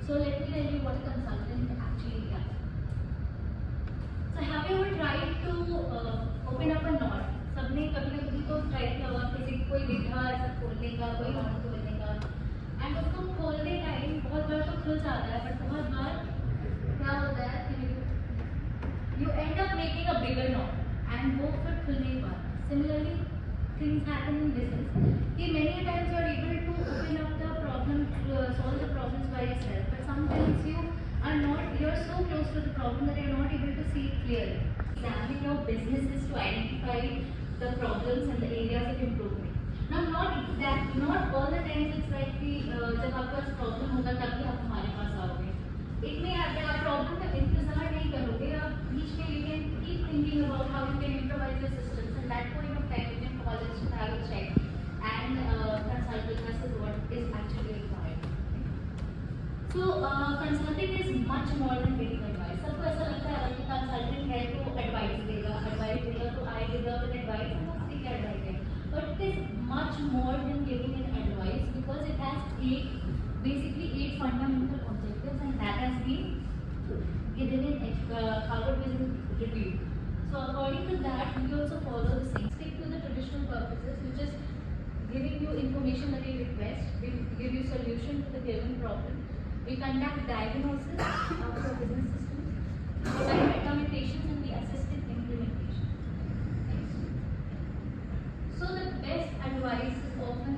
So let me tell you what a consultant actually does. So have you ever tried to open up a knot? सबने कभी ना कभी तो try किया होगा, किसी कोई देखा ऐसा खोलने का, कोई knot खोलने का, एंड उसको खोलने टाइम बहुत बार तो खुल जाता है, बट बहुत बार क्या होता है कि you end up making a bigger knot and वो फिर खुलने के बाद. Similarly, things happen in business. कि many times you are able to open up the problem, solve the problems by yourself, but sometimes you're so close to the problem that you're not able to see it clearly. Examining your business is to identify the problems and the areas of improvement. Now, not all the times it's like कि जब आपका problem होगा तभी आप हमारे पास आओगे. It may happen आप problem का इंतजार नहीं करोगे, आप बीच में you can keep thinking about how you can improvise your systems, and that point of time you can call us to have a check and consult with us is what is actually required. So consulting is much more than giving advice. सबको ऐसा लगता है कि consultant है तो advice देगा तो I deserve an advice and must take advice है. But it is much more than giving an advice because it has basically 8 fundamental objectives, and that has been given in Harvard Business Review. So according to that, we also follow the same. Stick to the traditional purposes, which is giving you information that you request, we give you solution to the given problem. We conduct diagnosis of your business systems, we provide recommendations, and we assist in implementation. Next. So the best advice is often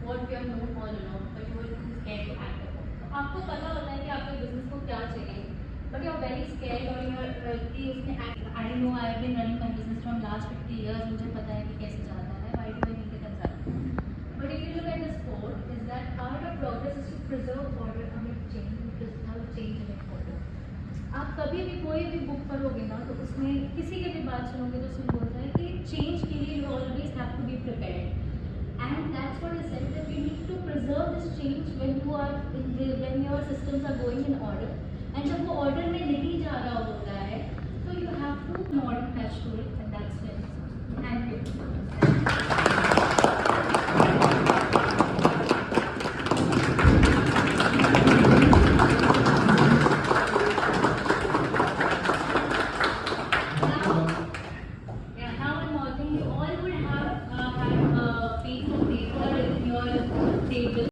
what we have known all along, but you are scared to act upon. तो आपको पता होता है कि आपके business को क्या चाहिए, but you are very scared or you are कि उसमें I know I have been running my business from last 50 years, मुझे पता है कि कैसे जाता है, why do I need a consultant? But if you look at this quote, is that part of progress is to preserve order amid change, without change amid order. आप कभी भी कोई भी बुक पढ़ोगे ना तो उसमें किसी की भी बात सुनोगे तो उसमें बोलता है कि चेंज के लिए you always have to be prepared. And that's what is said, that you need to preserve this change when your systems are going in order. And जब वो order में नहीं जा रहा होता है, तो you have to modern touch to it.